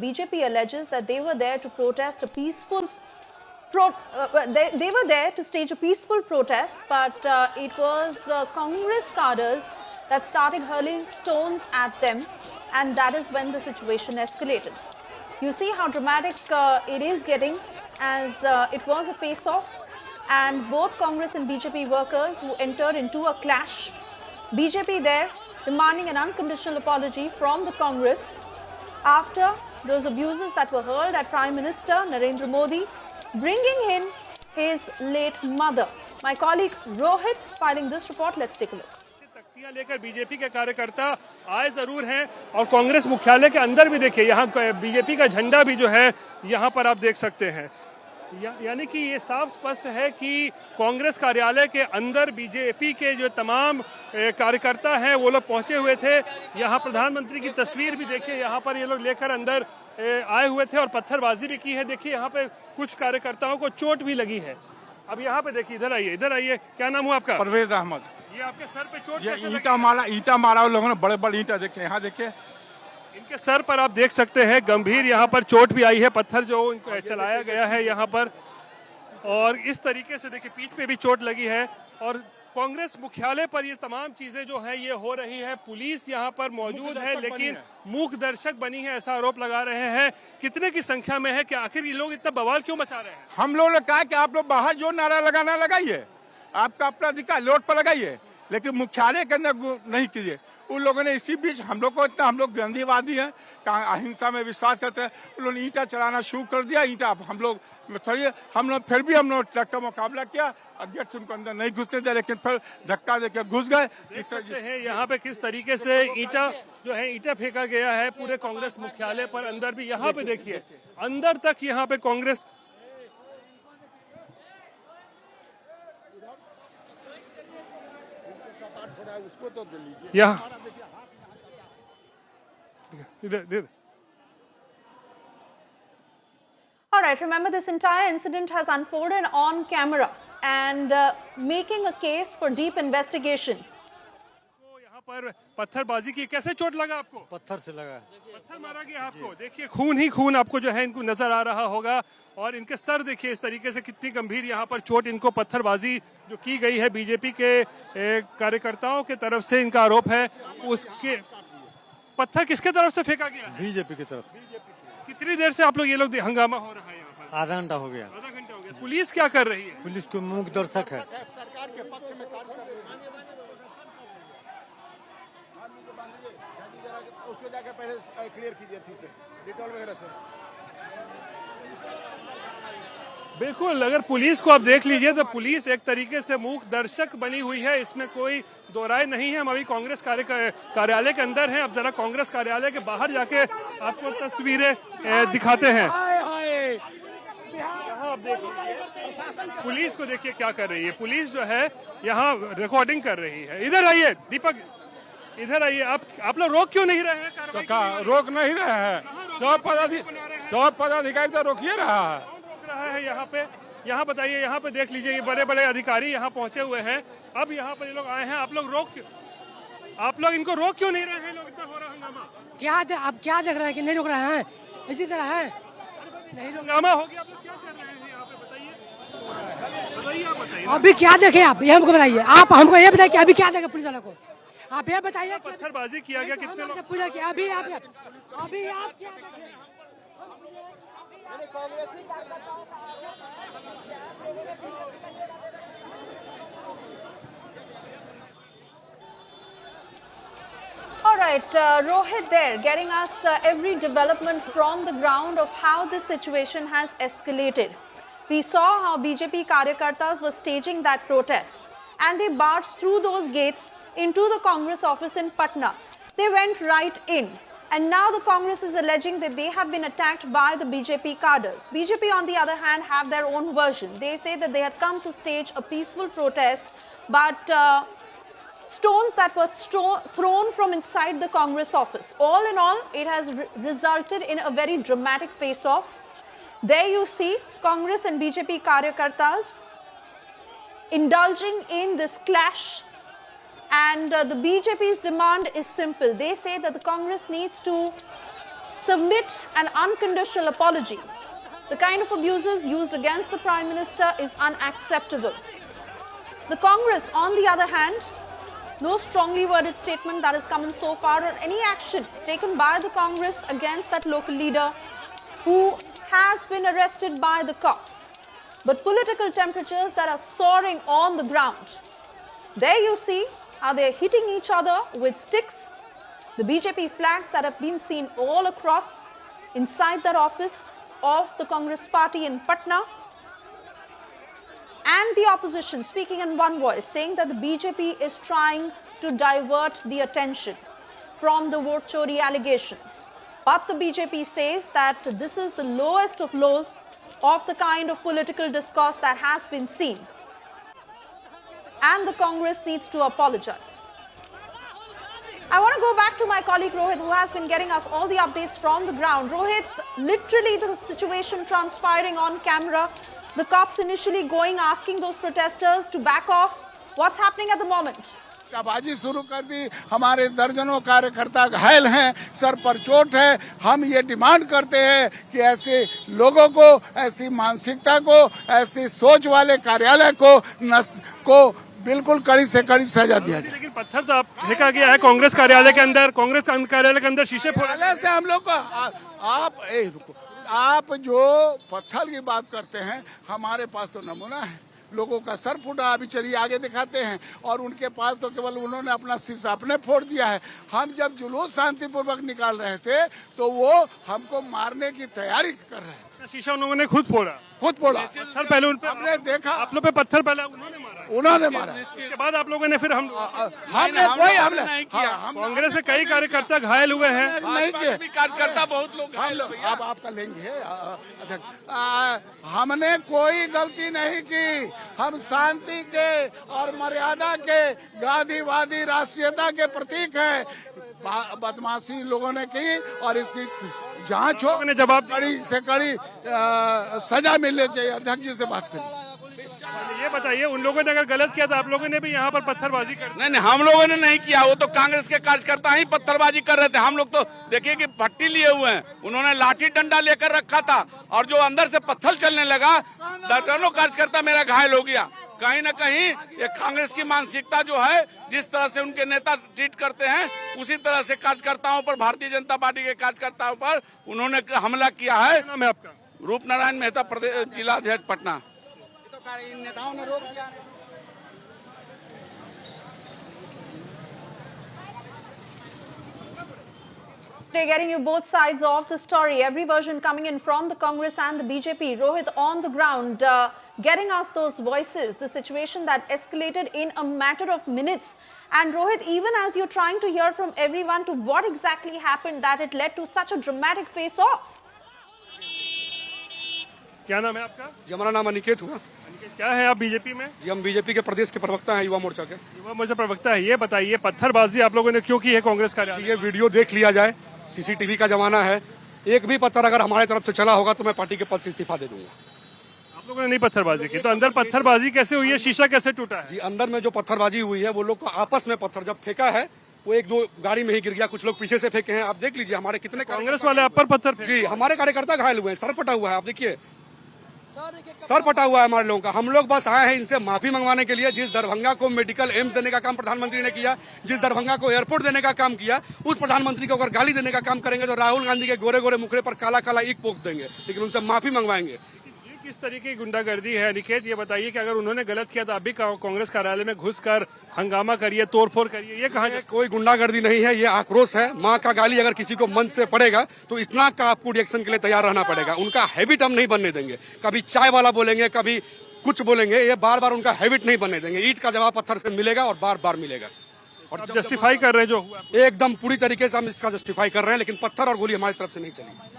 BJP alleges that they were there to protest a peaceful they were there to stage a peaceful protest, but it was the Congress cadres that started hurling stones at them, and that is when the situation escalated. You see how dramatic it is getting, as it was a face-off, and both Congress and BJP workers who entered into a clash. BJP there demanding an unconditional apology from the Congress after those abuses that were hurled at Prime Minister Narendra Modi, bringing in his late mother. My colleague Rohit filing this report. Let's take a look. तख्तियां लेकर BJP के कार्यकर्ता आए जरूर हैं और कांग्रेस मुख्यालय के अंदर भी देखिए यहाँ बीजेपी का झंडा भी जो है यहाँ पर आप देख सकते हैं। यानी कि ये साफ स्पष्ट है कि कांग्रेस कार्यालय के अंदर बीजेपी के जो तमाम कार्यकर्ता हैं वो लोग पहुंचे हुए थे। यहाँ प्रधानमंत्री की तस्वीर भी देखिए, यहाँ पर ये लोग लेकर अंदर आए हुए थे और पत्थरबाजी भी की है। देखिए यहाँ पे कुछ कार्यकर्ताओं को चोट भी लगी है। अब यहाँ पे देखिए, इधर आइए, क्या नाम हुआ आपका? परवेज अहमद। ये आपके सर पे चोट कैसे लगी? ईंटा मारा उन लोगों ने, बड़े बड़े ईंटा देखिए, यहाँ देखिए इनके सर पर आप देख सकते हैं गंभीर यहाँ पर चोट भी आई है। पत्थर जो चलाया गया है यहाँ पर, और इस तरीके से देखिए पीठ पे भी चोट लगी है। और कांग्रेस मुख्यालय पर ये तमाम चीजें जो है ये हो रही है। पुलिस यहाँ पर मौजूद है लेकिन मूक दर्शक बनी है, ऐसा आरोप लगा रहे हैं। कितने की संख्या में है कि आखिर ये लोग इतना बवाल क्यों मचा रहे हैं? हम लोगों ने कहा कि आप लोग बाहर जो नारा लगाना लगाइए, आपका अपना अधिकार, रोड पर लगाइए, लेकिन मुख्यालय के अंदर नहीं कीजिए। उन लोगों ने इसी बीच हम लोग को इतना, हम लोग गांधीवादी हैं, अहिंसा में विश्वास करते हैं, उन्होंने ईंटा चलाना शुरू कर दिया। ईंटा हम लोग फिर भी हम लोग ट्रक का मुकाबला किया, गेट से उनको अंदर नहीं घुसने दिया, लेकिन फिर धक्का देकर घुस गए। देख सकते हैं यहाँ पे किस तरीके से ईंटा जो है ईंटा फेंका गया है पूरे कांग्रेस मुख्यालय पर। अंदर भी यहाँ पे देखिए, अंदर तक यहाँ पे Congress All right, remember this entire incident has unfolded on camera and making a case for deep investigation. यहाँ पर पत्थरबाजी की, कैसे चोट लगा आपको? पत्थर से लगा। पत्थर मारा गया आपको? देखिए खून ही खून आपको जो है इनको नजर आ रहा होगा। और इनके सर देखिए इस तरीके से कितनी गंभीर यहाँ पर चोट इनको पत्थरबाजी जो की गई है बीजेपी के कार्यकर्ताओं के तरफ से, इनका आरोप है। उसके पत्थर किसके तरफ से फेंका गया? बीजेपी की तरफ। कितनी देर से आप लोग ये लोग हंगामा हो रहा है यहाँ पर? आधा घंटा हो गया। आधा घंटा हो गया। पुलिस क्या कर रही है? पुलिस को मूक दर्शक है। सरकार के पक्ष में कार्य कर रही है। उसको जाकर पहले क्लियर कीजिए अच्छी से, डिटॉल वगैरह से। बिल्कुल, अगर पुलिस को आप देख लीजिए तो पुलिस एक तरीके से मूक दर्शक बनी हुई है, इसमें कोई दो राय नहीं है। हम अभी कांग्रेस कार्यालय के अंदर हैं। अब जरा कांग्रेस कार्यालय के बाहर जाके आपको तस्वीरें दिखाते हैं। यहाँ आप देख लीजिए, पुलिस को देखिए क्या कर रही है। पुलिस जो है यहाँ रिकॉर्डिंग कर रही है। इधर आइए दीपक, इधर आइए। आप लोग रोक क्यों नहीं रहे हैं? रोक नहीं रहे हैं, सब पदाधिकारी तो रोकिए रहा है यहाँ पे। यहाँ बताइए, यहाँ पे देख लीजिए, ये बड़े बड़े अधिकारी यहाँ पहुंचे हुए हैं। अब यहाँ पर ये लोग आए हैं, आप लोग इनको रोक क्यों नहीं रहे हैं? लोग इतना हो रहा हंगामा, आप क्या देख रहे हैं कि नहीं रोक रहे हैं? इसी तरह है, नहीं हंगामा हो गया। आप लोग क्या कर रहे हैं यहाँ पे? बताइए, आप बताइए। अभी क्या देखे आप, ये हमको बताइए। आप हमको ये बताइए कि अभी क्या देखे पुलिस वालों को? आप ये बताइए। पत्थरबाजी किया गया, कितने लोग पूछा कि अभी आप क्या देखे? All right, Rohit there getting us every development from the ground of how this situation has escalated. We saw how BJP karyakartas were staging that protest and they barged through those gates into the Congress office in Patna. They went right in. And now the Congress is alleging that they have been attacked by the BJP cadres. BJP, on the other hand, have their own version. They say that they had come to stage a peaceful protest, but stones that were thrown from inside the Congress office. All in all, it has resulted in a very dramatic face-off. There you see Congress and BJP karyakartas indulging in this clash. And the BJP's demand is simple. They say that the Congress needs to submit an unconditional apology. The kind of abuses used against the Prime Minister is unacceptable. The Congress, on the other hand, no strongly worded statement that has come in so far or any action taken by the Congress against that local leader who has been arrested by the cops. But political temperatures that are soaring on the ground. There you see how they're hitting each other with sticks. The BJP flags that have been seen all across inside that office of the Congress party in Patna. And the opposition speaking in one voice, saying that the BJP is trying to divert the attention from the vote chori allegations. But the BJP says that this is the lowest of lows of the kind of political discourse that has been seen. And the Congress needs to apologize. I want to go back to my colleague Rohit, who has been getting us all the updates from the ground. Rohit, literally the situation transpiring on camera. The cops initially going, asking those protesters to back off. What's happening at the moment? बाजी शुरू कर दी। हमारे दर्जनों कार्यकर्ता घायल हैं, sir पर चोट है। हम ये डिमांड करते हैं कि ऐसे लोगों को, ऐसी मानसिकता को, ऐसी सोच वाले कार्यालय को बिल्कुल कड़ी से कड़ी सजा दिया जाए। लेकिन पत्थर तो आप फेंका गया है कांग्रेस कार्यालय के अंदर, कांग्रेस कार्यालय के अंदर शीशे फोड़े से हम लोग को आप जो पत्थर की बात करते हैं, हमारे पास तो नमूना है। लोगों का सर फूटा, अभी चलिए आगे दिखाते हैं। और उनके पास तो केवल उन्होंने अपना शीशा अपने फोड़ दिया है। हम जब जुलूस शांतिपूर्वक निकाल रहे थे तो वो हमको मारने की तैयारी कर रहे हैं। शीशा उन्होंने खुद फोड़ा। पत्थर पहले उन पे हमने देखा, आप लोग पे पत्थर पहले उन्होंने मारा। उसके बाद आप लोगों ने फिर हमने कोई हमले नहीं किया। कांग्रेस से कई कार्यकर्ता घायल हुए हैं। नहीं किए, कार्यकर्ता बहुत लोग हम लोग अब आपका लेंगे। हमने कोई गलती नहीं की। हम शांति के और मर्यादा के गांधीवादी राष्ट्रीयता के प्रतीक हैं। बदमाशी लोगों ने की और इसकी जांच हो, जवाब कड़ी से कड़ी सजा मिलनी चाहिए। अध्यक्ष जी से बात करिए। ये बताइए, उन लोगों ने अगर गलत किया तो आप लोगों ने भी यहाँ पर पत्थरबाजी कर? नहीं, हम लोगों ने नहीं किया। वो तो कांग्रेस के कार्यकर्ता ही पत्थरबाजी कर रहे थे। हम लोग तो देखिए कि भट्टी लिए हुए हैं, उन्होंने लाठी डंडा लेकर रखा था और जो अंदर से पत्थर चलने लगा, दर्जनों कार्यकर्ता मेरा घायल हो गया। कहीं न कहीं ये कांग्रेस की मानसिकता जो है, जिस तरह से उनके नेता ट्रीट करते हैं, उसी तरह से कार्यकर्ताओं पर, भारतीय जनता पार्टी के कार्यकर्ताओं पर उन्होंने हमला किया है। नाम है आपका? रूपनारायण मेहता, प्रदेश जिला अध्यक्ष पटना। इन नेताओं ने रोक दिया। They're getting you both sides of the story, every version coming in from the Congress and the BJP. Rohit on the ground, getting us those voices, the situation that escalated in a matter of minutes. And Rohit, even as you're trying to hear from everyone to what exactly happened that it led to such a dramatic face-off. क्या नाम है आपका? जी, हमारा नाम अनिकेत हुआ। क्या है आप बीजेपी में? जी, हम बीजेपी के प्रदेश के प्रवक्ता हैं, युवा मोर्चा के। युवा मोर्चा प्रवक्ता है। ये बताइए, पत्थरबाजी आप लोगों ने क्यों की है कांग्रेस कार्यालय? ये वीडियो देख लिया जाए, सीसीटीवी का जमाना है। एक भी पत्थर अगर हमारे तरफ से चला होगा तो मैं पार्टी के पद से इस्तीफा दे दूंगा। आप लोगों ने नहीं पत्थरबाजी की, तो अंदर पत्थरबाजी कैसे हुई है? शीशा कैसे टूटा है? जी, अंदर में जो पत्थरबाजी हुई है, वो लोग को आपस में पत्थर जब फेंका है, वो एक दो गाड़ी में ही गिर गया। कुछ लोग पीछे से फेंके हैं। आप देख लीजिए, हमारे कितने कांग्रेस वाले आप पर पत्थर फेंके? जी, हमारे कार्यकर्ता घायल हुए हैं, सर फटा हुआ है। आप देखिए, सर फटा हुआ है हमारे लोगों का। हम लोग बस आए हैं इनसे माफी मंगवाने के लिए। जिस दरभंगा को मेडिकल एम्स देने का काम प्रधानमंत्री ने किया, जिस दरभंगा को एयरपोर्ट देने का काम किया, उस प्रधानमंत्री को अगर गाली देने का काम करेंगे तो राहुल गांधी के गोरे गोरे मुखड़े पर काला काला ईंट पोक देंगे, लेकिन उनसे माफी मंगवाएंगे। किस तरीके की गुंडागर्दी है निकेत? ये बताइए कि अगर उन्होंने गलत किया तो आप भी कांग्रेस कार्यालय में घुसकर हंगामा करिए, तोड़फोड़ करिए, ये कहाँ? कोई गुंडागर्दी नहीं है, ये आक्रोश है। माँ का गाली अगर किसी को मन से पड़ेगा तो इतना का आपको रिएक्शन के लिए तैयार रहना पड़ेगा। उनका हैबिट हम नहीं बनने देंगे। कभी चाय वाला बोलेंगे, कभी कुछ बोलेंगे, ये बार बार उनका हैबिट नहीं बनने देंगे। ईंट का जवाब पत्थर से मिलेगा और बार बार मिलेगा। और जस्टिफाई कर रहे हैं जो हुआ? एकदम पूरी तरीके से हम इसका जस्टिफाई कर रहे हैं, लेकिन पत्थर और गोली हमारी तरफ से नहीं चली।